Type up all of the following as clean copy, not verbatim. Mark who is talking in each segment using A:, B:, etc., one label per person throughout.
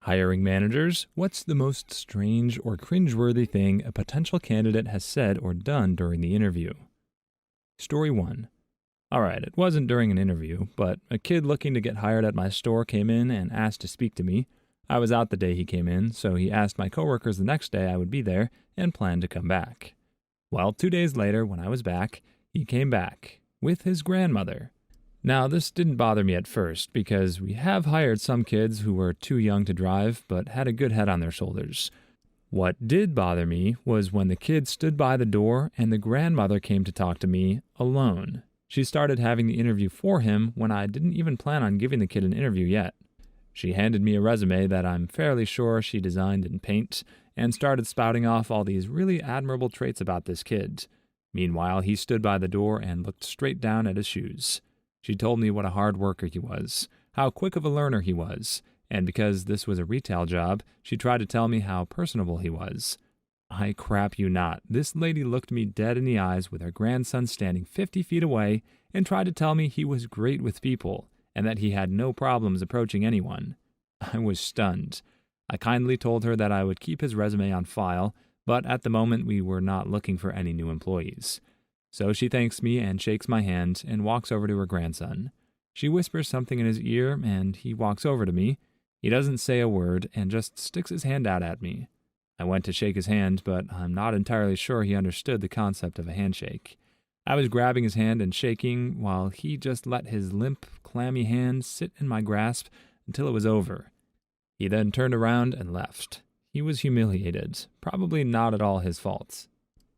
A: Hiring managers, what's the most strange or cringeworthy thing a potential candidate has said or done during the interview? Story 1. Alright, it wasn't during an interview, but a kid looking to get hired at my store came in and asked to speak to me. I was out the day he came in, so he asked my coworkers the next day I would be there and planned to come back. Well, 2 days later, when I was back, he came back with his grandmother. Now, this didn't bother me at first because we have hired some kids who were too young to drive but had a good head on their shoulders. What did bother me was when the kid stood by the door and the grandmother came to talk to me alone. She started having the interview for him when I didn't even plan on giving the kid an interview yet. She handed me a resume that I'm fairly sure she designed in paint and started spouting off all these really admirable traits about this kid. Meanwhile, he stood by the door and looked straight down at his shoes. She told me what a hard worker he was, how quick of a learner he was, and because this was a retail job, she tried to tell me how personable he was. I crap you not, this lady looked me dead in the eyes with her grandson standing 50 feet away and tried to tell me he was great with people and that he had no problems approaching anyone. I was stunned. I kindly told her that I would keep his resume on file, but at the moment we were not looking for any new employees. So she thanks me and shakes my hand and walks over to her grandson. She whispers something in his ear and he walks over to me. He doesn't say a word and just sticks his hand out at me. I went to shake his hand, but I'm not entirely sure he understood the concept of a handshake. I was grabbing his hand and shaking while he just let his limp, clammy hand sit in my grasp until it was over. He then turned around and left. He was humiliated, probably not at all his fault.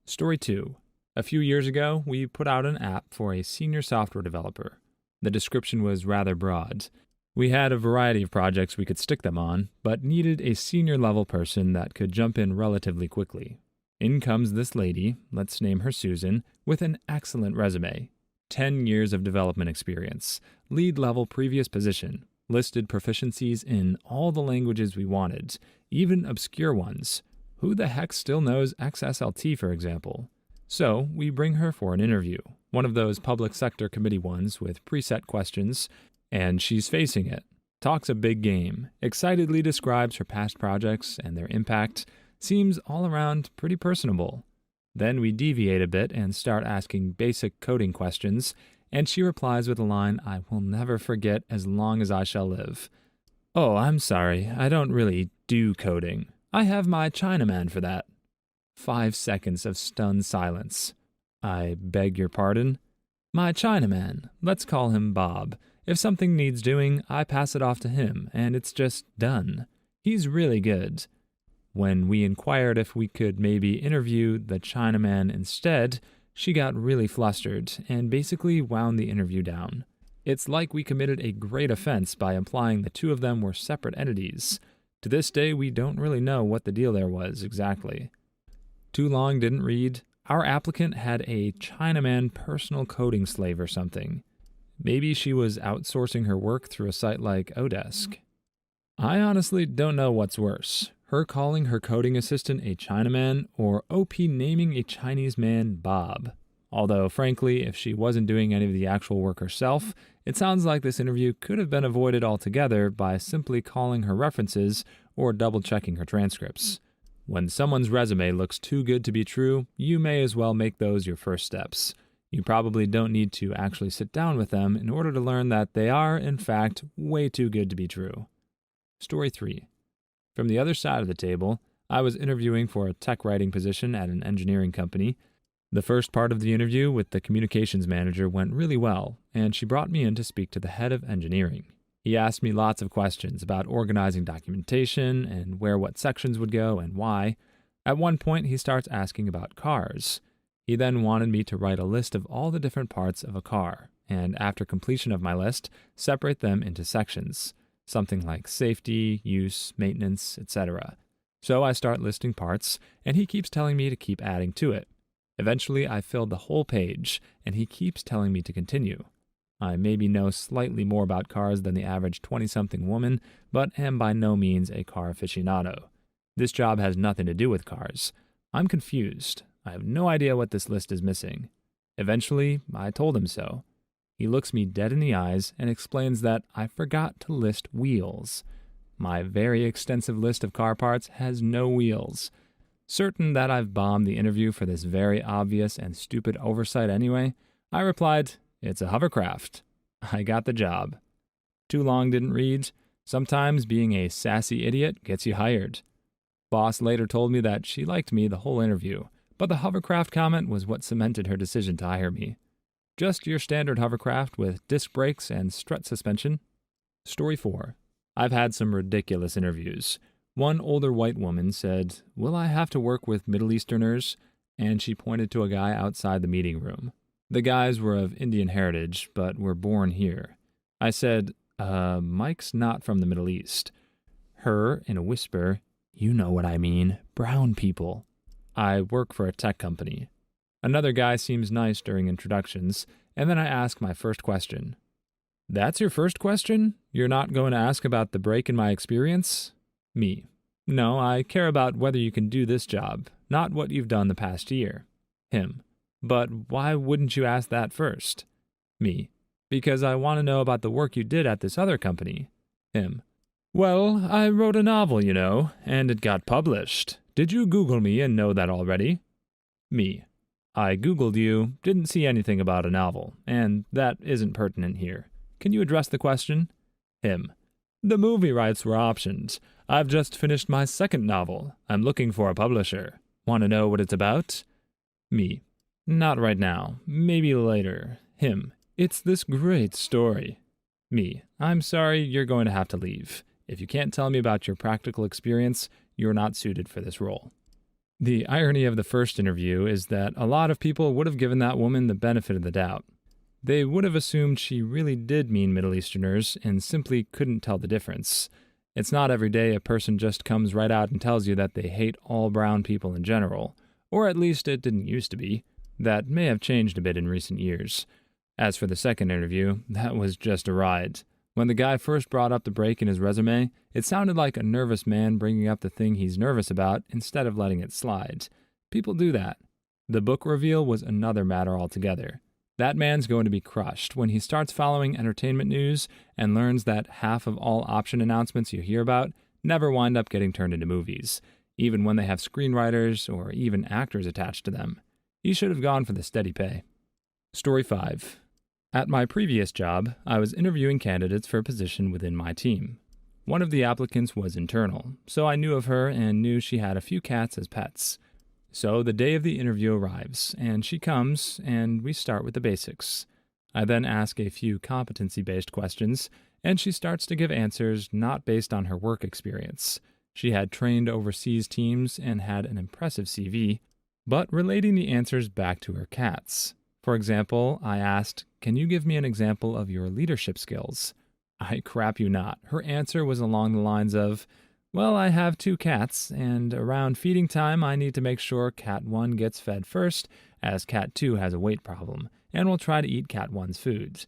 A: Story 2. A few years ago, we put out an app for a senior software developer. The description was rather broad. We had a variety of projects we could stick them on, but needed a senior-level person that could jump in relatively quickly. In comes this lady, let's name her Susan, with an excellent resume. 10 years of development experience, lead-level previous position, listed proficiencies in all the languages we wanted, even obscure ones. Who the heck still knows XSLT, for example? So, we bring her for an interview, one of those public sector committee ones with preset questions, and she's facing it. Talks a big game, excitedly describes her past projects and their impact, seems all around pretty personable. Then we deviate a bit and start asking basic coding questions, and she replies with a line I will never forget as long as I shall live. "Oh, I'm sorry, I don't really do coding. I have my Chinaman for that." 5 seconds of stunned silence. "I beg your pardon?" "My Chinaman. Let's call him Bob. If something needs doing, I pass it off to him, and it's just done. He's really good." When we inquired if we could maybe interview the Chinaman instead, she got really flustered and basically wound the interview down. It's like we committed a great offense by implying the two of them were separate entities. To this day, we don't really know what the deal there was exactly. Too long didn't read. Our applicant had a Chinaman personal coding slave or something. Maybe she was outsourcing her work through a site like Odesk. I honestly don't know what's worse, her calling her coding assistant a Chinaman or OP naming a Chinese man Bob. Although, frankly, if she wasn't doing any of the actual work herself, it sounds like this interview could have been avoided altogether by simply calling her references or double-checking her transcripts. When someone's resume looks too good to be true, you may as well make those your first steps. You probably don't need to actually sit down with them in order to learn that they are, in fact, way too good to be true. Story 3. From the other side of the table, I was interviewing for a tech writing position at an engineering company. The first part of the interview with the communications manager went really well, and she brought me in to speak to the head of engineering. He asked me lots of questions about organizing documentation and where what sections would go and why. At one point, he starts asking about cars. He then wanted me to write a list of all the different parts of a car, and after completion of my list, separate them into sections, something like safety, use, maintenance, etc. So I start listing parts, and he keeps telling me to keep adding to it. Eventually, I filled the whole page, and he keeps telling me to continue. I maybe know slightly more about cars than the average 20-something woman, but am by no means a car aficionado. This job has nothing to do with cars. I'm confused. I have no idea what this list is missing. Eventually, I told him so. He looks me dead in the eyes and explains that I forgot to list wheels. My very extensive list of car parts has no wheels. Certain that I've bombed the interview for this very obvious and stupid oversight anyway, I replied, "It's a hovercraft." I got the job. Too long didn't read. Sometimes being a sassy idiot gets you hired. Boss later told me that she liked me the whole interview, but the hovercraft comment was what cemented her decision to hire me. Just your standard hovercraft with disc brakes and strut suspension. Story 4. I've had some ridiculous interviews. One older white woman said, "Will I have to work with Middle Easterners?" And she pointed to a guy outside the meeting room. The guys were of Indian heritage, but were born here. I said, Mike's not from the Middle East." Her, in a whisper, "You know what I mean, brown people." I work for a tech company. Another guy seems nice during introductions, and then I ask my first question. "That's your first question? You're not going to ask about the break in my experience?" Me. "No, I care about whether you can do this job, not what you've done the past year." Him. "But why wouldn't you ask that first?" Me. "Because I want to know about the work you did at this other company." Him. "Well, I wrote a novel, you know, and it got published. Did you Google me and know that already?" Me. "I Googled you, didn't see anything about a novel, and that isn't pertinent here. Can you address the question?" Him. "The movie rights were optioned. I've just finished my second novel. I'm looking for a publisher. Want to know what it's about?" Me. "Not right now. Maybe later." Him. "It's this great story." Me. "I'm sorry, you're going to have to leave. If you can't tell me about your practical experience, you're not suited for this role." The irony of the first interview is that a lot of people would have given that woman the benefit of the doubt. They would have assumed she really did mean Middle Easterners and simply couldn't tell the difference. It's not every day a person just comes right out and tells you that they hate all brown people in general, or at least it didn't used to be. That may have changed a bit in recent years. As for the second interview, that was just a ride. When the guy first brought up the break in his resume, it sounded like a nervous man bringing up the thing he's nervous about instead of letting it slide. People do that. The book reveal was another matter altogether. That man's going to be crushed when he starts following entertainment news and learns that half of all option announcements you hear about never wind up getting turned into movies, even when they have screenwriters or even actors attached to them. He should have gone for the steady pay. Story 5. At my previous job, I was interviewing candidates for a position within my team. One of the applicants was internal, so I knew of her and knew she had a few cats as pets. So the day of the interview arrives, and she comes, and we start with the basics. I then ask a few competency-based questions, and she starts to give answers not based on her work experience. She had trained overseas teams and had an impressive CV, but relating the answers back to her cats. For example, I asked, "Can you give me an example of your leadership skills?" I crap you not. Her answer was along the lines of, "Well, I have 2 cats, and around feeding time I need to make sure cat 1 gets fed first, as cat 2 has a weight problem, and will try to eat cat 1's food.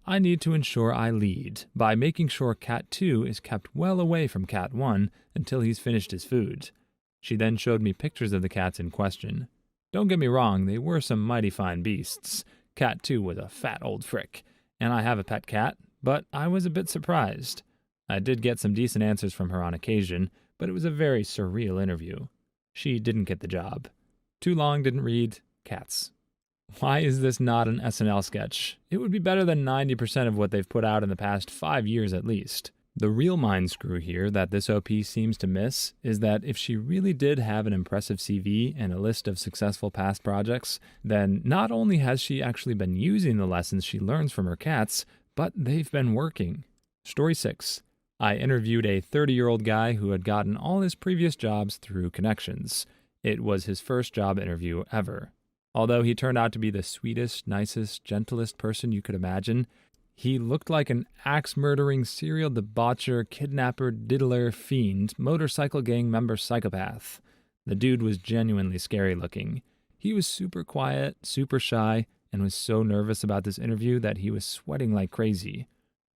A: I need to ensure I lead by making sure cat 2 is kept well away from cat 1 until he's finished his food." She then showed me pictures of the cats in question. Don't get me wrong, they were some mighty fine beasts. Cat 2 was a fat old frick, and I have a pet cat, but I was a bit surprised. I did get some decent answers from her on occasion, but it was a very surreal interview. She didn't get the job. Too long didn't read, cats. Why is this not an SNL sketch? It would be better than 90% of what they've put out in the past 5 years at least. The real mind screw here that this OP seems to miss is that if she really did have an impressive CV and a list of successful past projects, then not only has she actually been using the lessons she learns from her cats, but they've been working. Story 6. I interviewed a 30-year-old guy who had gotten all his previous jobs through connections. It was his first job interview ever. Although he turned out to be the sweetest, nicest, gentlest person you could imagine, he looked like an axe-murdering, serial debaucher, kidnapper, diddler, fiend, motorcycle gang member psychopath. The dude was genuinely scary looking. He was super quiet, super shy, and was so nervous about this interview that he was sweating like crazy.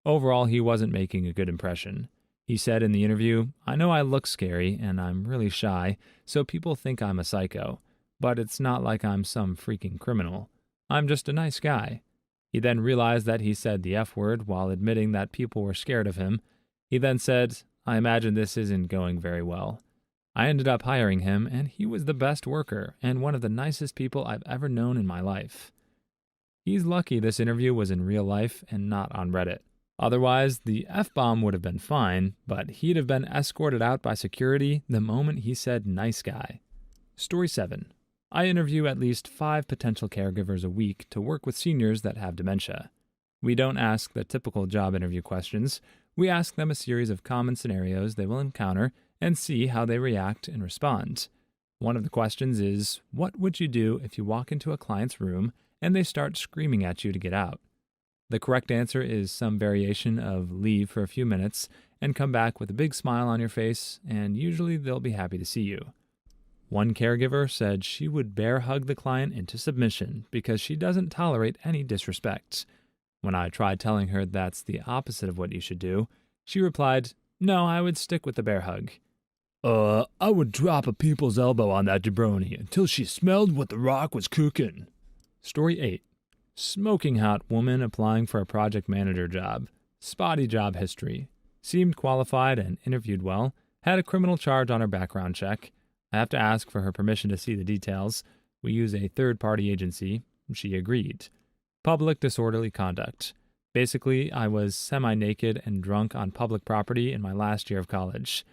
A: Overall, he wasn't making a good impression. He said in the interview, "I know I look scary, and I'm really shy, so people think I'm a psycho. But it's not like I'm some freaking criminal. I'm just a nice guy." He then realized that he said the F word while admitting that people were scared of him. He then said, I imagine this isn't going very well. I ended up hiring him, and he was the best worker and one of the nicest people I've ever known in my life. He's lucky this interview was in real life and not on Reddit. Otherwise, the F-bomb would have been fine, but he'd have been escorted out by security the moment he said nice guy. Story 7. I interview at least 5 potential caregivers a week to work with seniors that have dementia. We don't ask the typical job interview questions. We ask them a series of common scenarios they will encounter and see how they react and respond. One of the questions is, what would you do if you walk into a client's room and they start screaming at you to get out? The correct answer is some variation of leave for a few minutes and come back with a big smile on your face, and usually they'll be happy to see you. One caregiver said she would bear hug the client into submission because she doesn't tolerate any disrespect. When I tried telling her that's the opposite of what you should do, she replied, "No, I would stick with the bear hug." I would drop a people's elbow on that jabroni until she smelled what the rock was cooking. Story 8. Smoking hot woman applying for a project manager job. Spotty job history. Seemed qualified and interviewed well. Had a criminal charge on her background check. I have to ask for her permission to see the details. We use a third-party agency. She agreed. Public disorderly conduct. Basically, I was semi-naked and drunk on public property in my last year of college.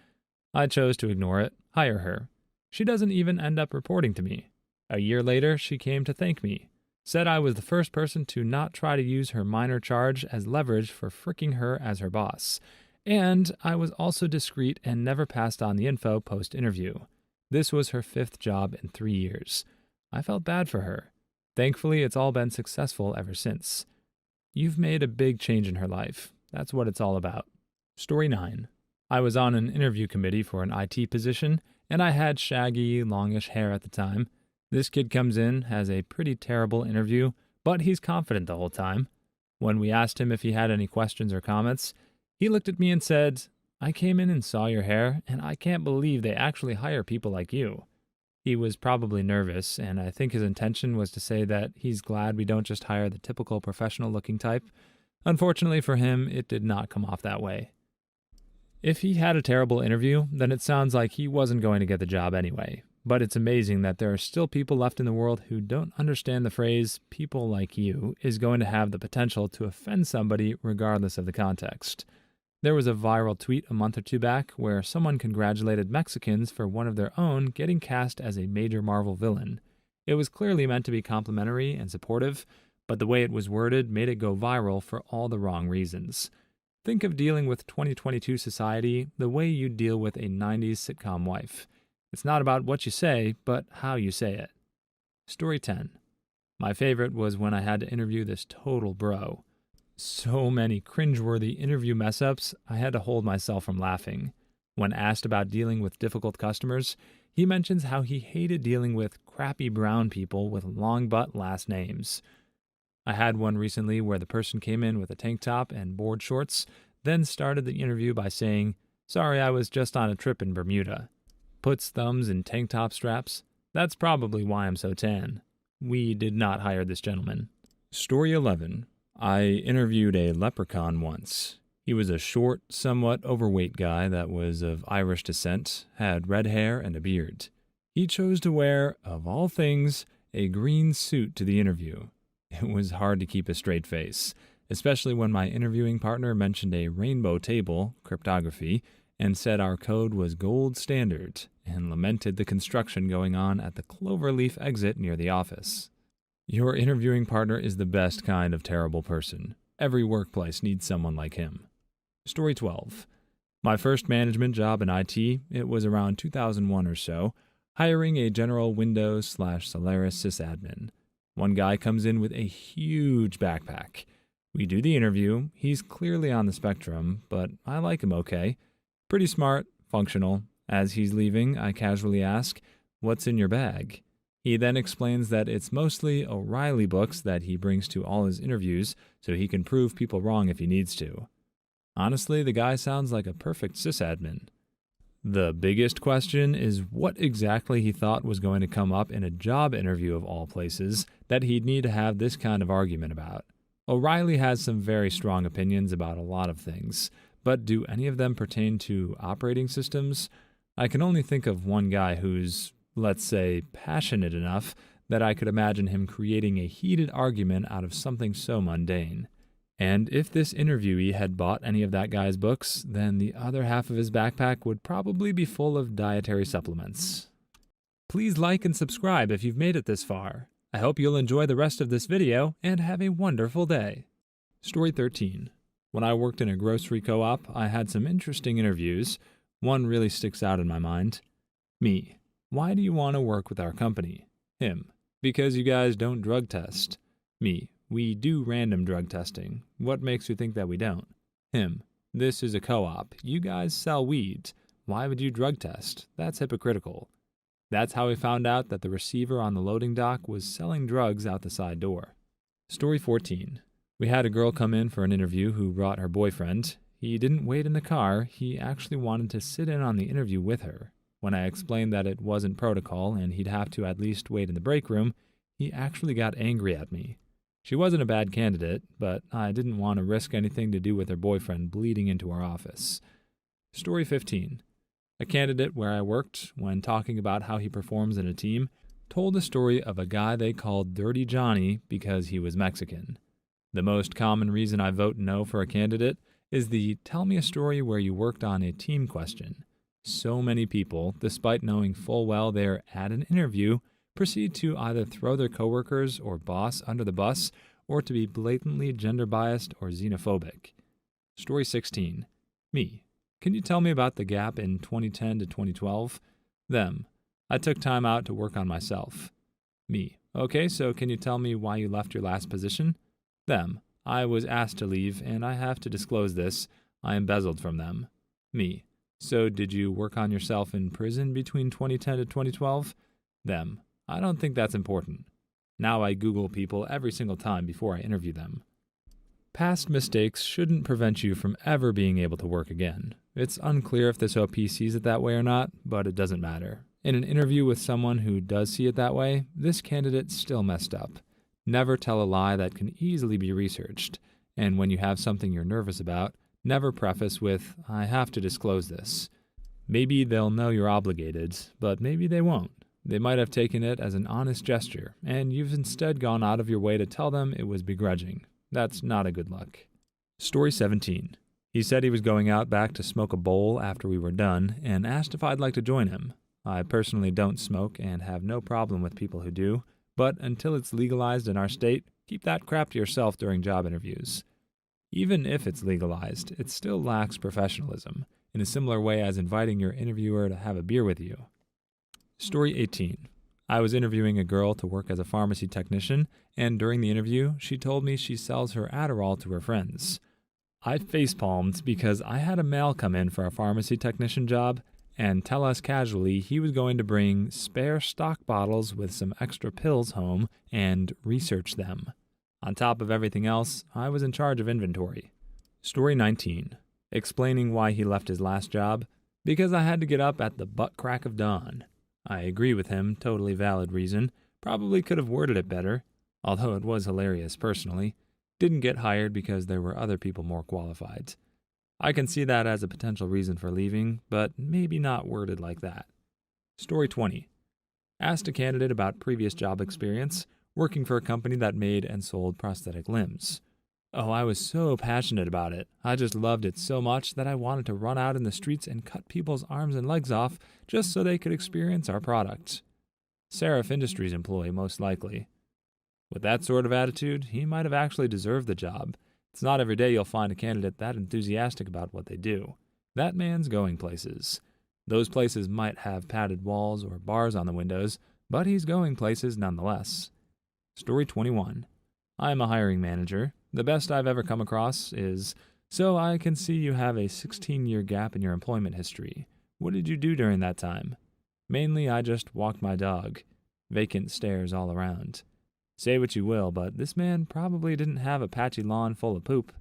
A: I chose to ignore it, hire her. She doesn't even end up reporting to me. A year later, she came to thank me. Said I was the first person to not try to use her minor charge as leverage for fricking her as her boss. And I was also discreet and never passed on the info post-interview. This was her 5th job in 3 years. I felt bad for her. Thankfully, it's all been successful ever since. You've made a big change in her life. That's what it's all about. Story 9. I was on an interview committee for an IT position, and I had shaggy, longish hair at the time. This kid comes in, has a pretty terrible interview, but he's confident the whole time. When we asked him if he had any questions or comments, he looked at me and said, "I came in and saw your hair, and I can't believe they actually hire people like you." He was probably nervous, and I think his intention was to say that he's glad we don't just hire the typical professional-looking type. Unfortunately for him, it did not come off that way. If he had a terrible interview, then it sounds like he wasn't going to get the job anyway. But it's amazing that there are still people left in the world who don't understand the phrase, "people like you," is going to have the potential to offend somebody regardless of the context. There was a viral tweet a month or two back where someone congratulated Mexicans for one of their own getting cast as a major Marvel villain. It was clearly meant to be complimentary and supportive, but the way it was worded made it go viral for all the wrong reasons. Think of dealing with 2022 society the way you deal with a 90s sitcom wife. It's not about what you say, but how you say it. Story 10. My favorite was when I had to interview this total bro. So many cringeworthy interview mess-ups, I had to hold myself from laughing. When asked about dealing with difficult customers, he mentions how he hated dealing with crappy brown people with long butt last names. I had one recently where the person came in with a tank top and board shorts, then started the interview by saying, "Sorry, I was just on a trip in Bermuda." Puts thumbs in tank top straps. That's probably why I'm so tan. We did not hire this gentleman. Story 11. I interviewed a leprechaun once. He was a short, somewhat overweight guy that was of Irish descent, had red hair and a beard. He chose to wear, of all things, a green suit to the interview. It was hard to keep a straight face, especially when my interviewing partner mentioned a rainbow table, cryptography, and said our code was gold standard, and lamented the construction going on at the Cloverleaf exit near the office. Your interviewing partner is the best kind of terrible person. Every workplace needs someone like him. Story 12. My first management job in IT, it was around 2001 or so, hiring a general Windows/Solaris sysadmin. One guy comes in with a huge backpack. We do the interview. He's clearly on the spectrum, but I like him okay. Pretty smart, functional. As he's leaving, I casually ask, "What's in your bag?" He then explains that it's mostly O'Reilly books that he brings to all his interviews so he can prove people wrong if he needs to. Honestly, the guy sounds like a perfect sysadmin. The biggest question is what exactly he thought was going to come up in a job interview of all places that he'd need to have this kind of argument about. O'Reilly has some very strong opinions about a lot of things, But do any of them pertain to operating systems? I can only think of one guy who's, let's say, passionate enough that I could imagine him creating a heated argument out of something so mundane. And if this interviewee had bought any of that guy's books, then the other half of his backpack would probably be full of dietary supplements. Please like and subscribe if you've made it this far. I hope you'll enjoy the rest of this video and have a wonderful day. Story 13. When I worked in a grocery co-op, I had some interesting interviews. One really sticks out in my mind. Me. Why do you want to work with our company? Him. Because you guys don't drug test. Me. We do random drug testing. What makes you think that we don't? Him. This is a co-op. You guys sell weed. Why would you drug test? That's hypocritical. That's how we found out that the receiver on the loading dock was selling drugs out the side door. Story 14. We had a girl come in for an interview who brought her boyfriend. He didn't wait in the car. He actually wanted to sit in on the interview with her. When I explained that it wasn't protocol and he'd have to at least wait in the break room, he actually got angry at me. She wasn't a bad candidate, but I didn't want to risk anything to do with her boyfriend bleeding into our office. Story 15. A candidate where I worked, when talking about how he performs in a team, told the story of a guy they called Dirty Johnny because he was Mexican. The most common reason I vote no for a candidate is the tell me a story where you worked on a team question. So many people, despite knowing full well they're at an interview, proceed to either throw their coworkers or boss under the bus or to be blatantly gender-biased or xenophobic. Story 16. Me. Can you tell me about the gap in 2010 to 2012? Them. I took time out to work on myself. Me. Okay, so can you tell me why you left your last position? Them. I was asked to leave, and I have to disclose this. I embezzled from them. Me. So did you work on yourself in prison between 2010 to 2012? Them. I don't think that's important. Now I Google people every single time before I interview them. Past mistakes shouldn't prevent you from ever being able to work again. It's unclear if this OP sees it that way or not, but it doesn't matter. In an interview with someone who does see it that way, this candidate still messed up. Never tell a lie that can easily be researched. And when you have something you're nervous about, never preface with, I have to disclose this. Maybe they'll know you're obligated, but maybe they won't. They might have taken it as an honest gesture, and you've instead gone out of your way to tell them it was begrudging. That's not a good look. Story 17. He said he was going out back to smoke a bowl after we were done, and asked if I'd like to join him. I personally don't smoke and have no problem with people who do, but until it's legalized in our state, keep that crap to yourself during job interviews. Even if it's legalized, it still lacks professionalism, in a similar way as inviting your interviewer to have a beer with you. Story 18. I was interviewing a girl to work as a pharmacy technician, and during the interview, she told me she sells her Adderall to her friends. I facepalmed because I had a male come in for a pharmacy technician job and tell us casually he was going to bring spare stock bottles with some extra pills home and research them. On top of everything else, I was in charge of inventory. Story 19. Explaining why he left his last job. Because I had to get up at the butt crack of dawn. I agree with him, totally valid reason. Probably could have worded it better, although it was hilarious personally. Didn't get hired because there were other people more qualified. I can see that as a potential reason for leaving, but maybe not worded like that. Story 20. Asked a candidate about previous job experience, working for a company that made and sold prosthetic limbs. Oh, I was so passionate about it. I just loved it so much that I wanted to run out in the streets and cut people's arms and legs off just so they could experience our product. Seraph Industries employee, most likely. With that sort of attitude, he might have actually deserved the job. It's not every day you'll find a candidate that enthusiastic about what they do. That man's going places. Those places might have padded walls or bars on the windows, but he's going places nonetheless. Story 21. I am a hiring manager. The best I've ever come across is, so I can see you have a 16-year gap in your employment history. What did you do during that time? Mainly, I just walked my dog. Vacant stares all around. Say what you will, but this man probably didn't have a patchy lawn full of poop.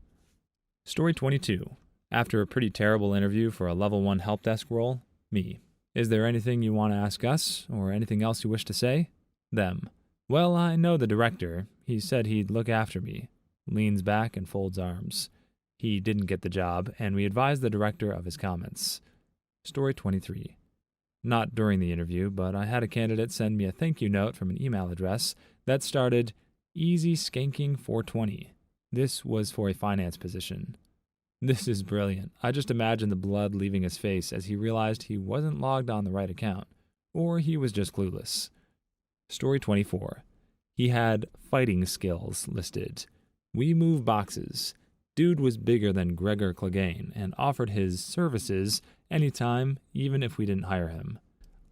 A: Story 22. After a pretty terrible interview for a level 1 help desk role, me. Is there anything you want to ask us, or anything else you wish to say? Them. Well, I know the director. He said he'd look after me. Leans back and folds arms. He didn't get the job, and we advised the director of his comments. Story 23. Not during the interview, but I had a candidate send me a thank you note from an email address that started Easy Skanking 420. This was for a finance position. This is brilliant. I just imagine the blood leaving his face as he realized he wasn't logged on the right account, or he was just clueless. Story 24. He had fighting skills listed. We move boxes. Dude was bigger than Gregor Clegane and offered his services anytime, even if we didn't hire him.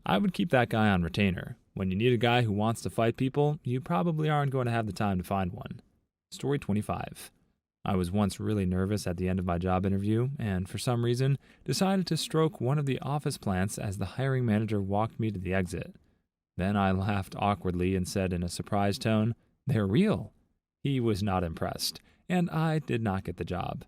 A: I would keep that guy on retainer. When you need a guy who wants to fight people, you probably aren't going to have the time to find one. Story 25. I was once really nervous at the end of my job interview, and for some reason, decided to stroke one of the office plants as the hiring manager walked me to the exit. Then I laughed awkwardly and said in a surprised tone, "They're real." He was not impressed, and I did not get the job.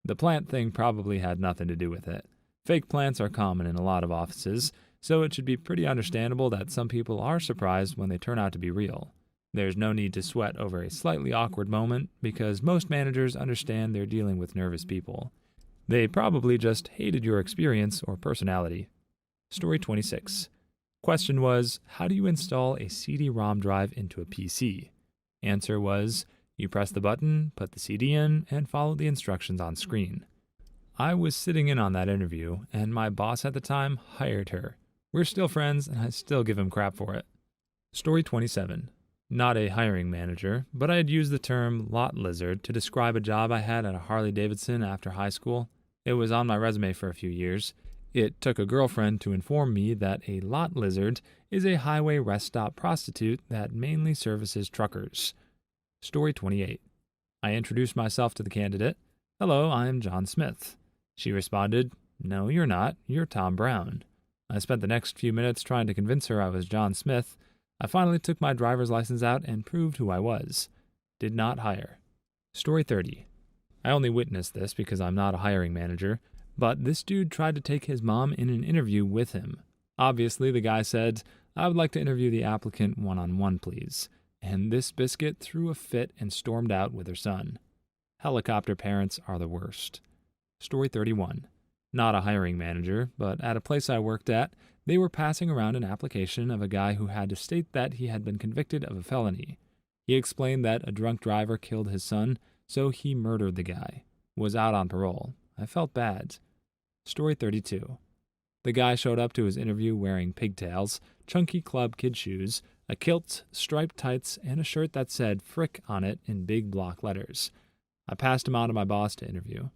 A: The plant thing probably had nothing to do with it. Fake plants are common in a lot of offices, so it should be pretty understandable that some people are surprised when they turn out to be real. There's no need to sweat over a slightly awkward moment because most managers understand they're dealing with nervous people. They probably just hated your experience or personality. Story 26. Question was, how do you install a CD-ROM drive into a PC? Answer was, you press the button, put the CD in, and follow the instructions on screen. I was sitting in on that interview, and my boss at the time hired her. We're still friends, and I still give him crap for it. Story 27. Not a hiring manager, but I had used the term lot lizard to describe a job I had at a Harley-Davidson after high school. It was on my resume for a few years. It took a girlfriend to inform me that a lot lizard is a highway rest stop prostitute that mainly services truckers. Story 28. I introduced myself to the candidate. Hello, I'm John Smith. She responded, No, you're not. You're Tom Brown. I spent the next few minutes trying to convince her I was John Smith. I finally took my driver's license out and proved who I was. Did not hire. Story 30. I only witnessed this because I'm not a hiring manager, but this dude tried to take his mom in an interview with him. Obviously, the guy said, I would like to interview the applicant one-on-one, please. And this biscuit threw a fit and stormed out with her son. Helicopter parents are the worst. Story 31. Not a hiring manager, but at a place I worked at, they were passing around an application of a guy who had to state that he had been convicted of a felony. He explained that a drunk driver killed his son, so he murdered the guy. Was out on parole. I felt bad. Story 32. The guy showed up to his interview wearing pigtails, chunky club kid shoes, a kilt, striped tights, and a shirt that said Frick on it in big block letters. I passed him on to my boss to interview.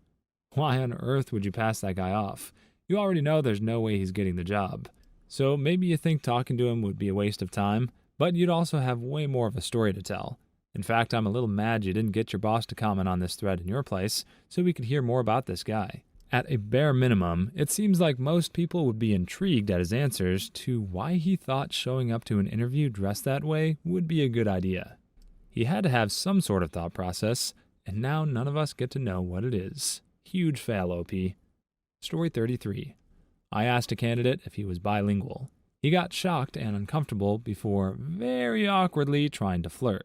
A: Why on earth would you pass that guy off? You already know there's no way he's getting the job. So maybe you think talking to him would be a waste of time, but you'd also have way more of a story to tell. In fact, I'm a little mad you didn't get your boss to comment on this thread in your place so we could hear more about this guy. At a bare minimum, it seems like most people would be intrigued at his answers to why he thought showing up to an interview dressed that way would be a good idea. He had to have some sort of thought process, and now none of us get to know what it is. Huge fail, OP. Story 33. I asked a candidate if he was bilingual. He got shocked and uncomfortable before very awkwardly trying to flirt.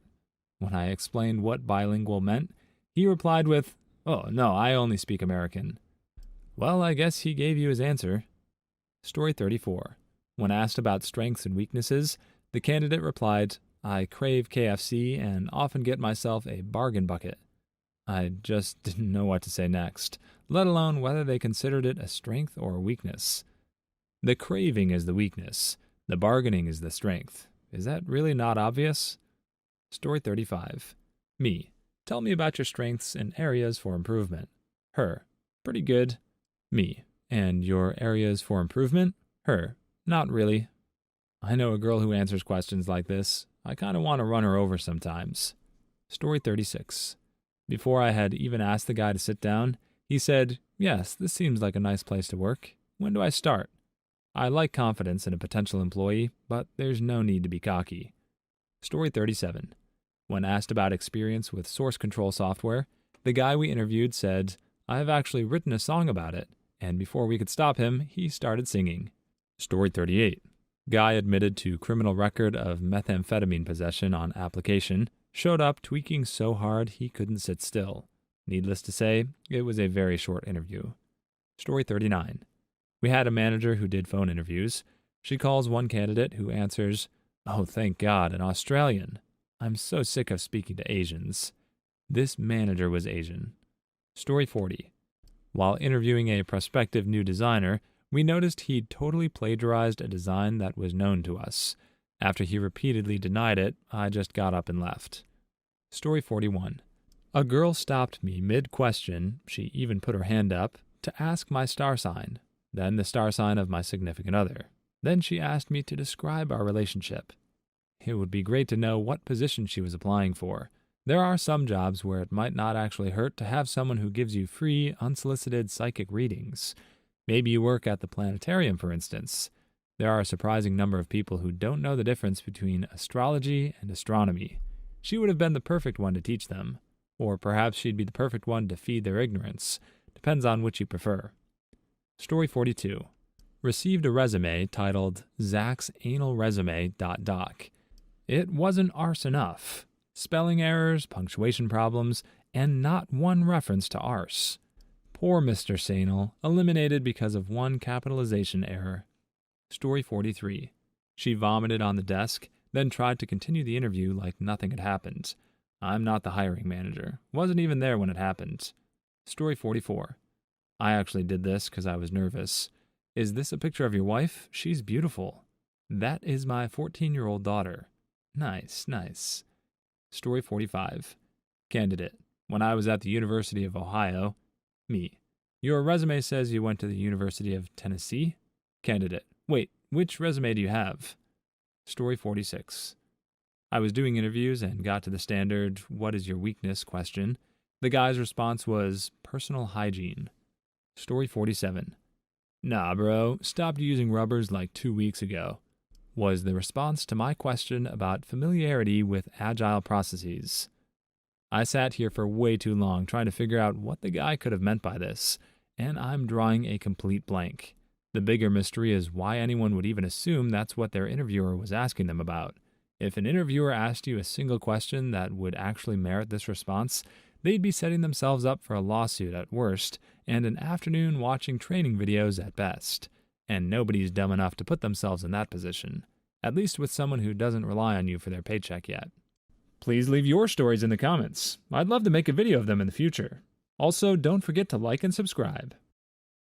A: When I explained what bilingual meant, he replied with, "Oh, no, I only speak American." Well, I guess he gave you his answer. Story 34. When asked about strengths and weaknesses, the candidate replied, I crave KFC and often get myself a bargain bucket. I just didn't know what to say next, let alone whether they considered it a strength or a weakness. The craving is the weakness. The bargaining is the strength. Is that really not obvious? Story 35. Me. Tell me about your strengths and areas for improvement. Her. Pretty good. Me. And your areas for improvement? Her. Not really. I know a girl who answers questions like this. I kind of want to run her over sometimes. Story 36. Before I had even asked the guy to sit down, he said, Yes, this seems like a nice place to work. When do I start? I like confidence in a potential employee, but there's no need to be cocky. Story 37. When asked about experience with source control software, the guy we interviewed said, I have actually written a song about it, and before we could stop him, he started singing. Story 38. Guy admitted to criminal record of methamphetamine possession on application, showed up tweaking so hard he couldn't sit still. Needless to say, it was a very short interview. Story 39. We had a manager who did phone interviews. She calls one candidate who answers, "Oh, thank God, an Australian. I'm so sick of speaking to Asians." This manager was Asian. Story 40. While interviewing a prospective new designer, we noticed he'd totally plagiarized a design that was known to us. After he repeatedly denied it, I just got up and left. Story 41. A girl stopped me mid-question, she even put her hand up, to ask my star sign, then the star sign of my significant other. Then she asked me to describe our relationship. It would be great to know what position she was applying for. There are some jobs where it might not actually hurt to have someone who gives you free, unsolicited psychic readings. Maybe you work at the planetarium, for instance. There are a surprising number of people who don't know the difference between astrology and astronomy. She would have been the perfect one to teach them. Or perhaps she'd be the perfect one to feed their ignorance. Depends on which you prefer. Story 42. Received a resume titled Zach's Anal Resume .doc. It wasn't arse enough. Spelling errors, punctuation problems, and not one reference to arse. Poor Mr. Sanal, eliminated because of one capitalization error. Story 43. She vomited on the desk, then tried to continue the interview like nothing had happened. I'm not the hiring manager. Wasn't even there when it happened. Story 44. I actually did this because I was nervous. Is this a picture of your wife? She's beautiful. That is my 14-year-old daughter. Nice, nice. Story 45. Candidate. When I was at the University of Ohio. Me. Your resume says you went to the University of Tennessee? Candidate. Wait, which resume do you have? Story 46. I was doing interviews and got to the standard, "What is your weakness?" question. The guy's response was, "Personal hygiene." Story 47. Nah, bro, stopped using rubbers like 2 weeks ago. Was the response to my question about familiarity with agile processes. I sat here for way too long trying to figure out what the guy could have meant by this, and I'm drawing a complete blank. The bigger mystery is why anyone would even assume that's what their interviewer was asking them about. If an interviewer asked you a single question that would actually merit this response, they'd be setting themselves up for a lawsuit at worst and an afternoon watching training videos at best. And nobody's dumb enough to put themselves in that position, at least with someone who doesn't rely on you for their paycheck yet. Please leave your stories in the comments. I'd love to make a video of them in the future. Also, don't forget to like and subscribe.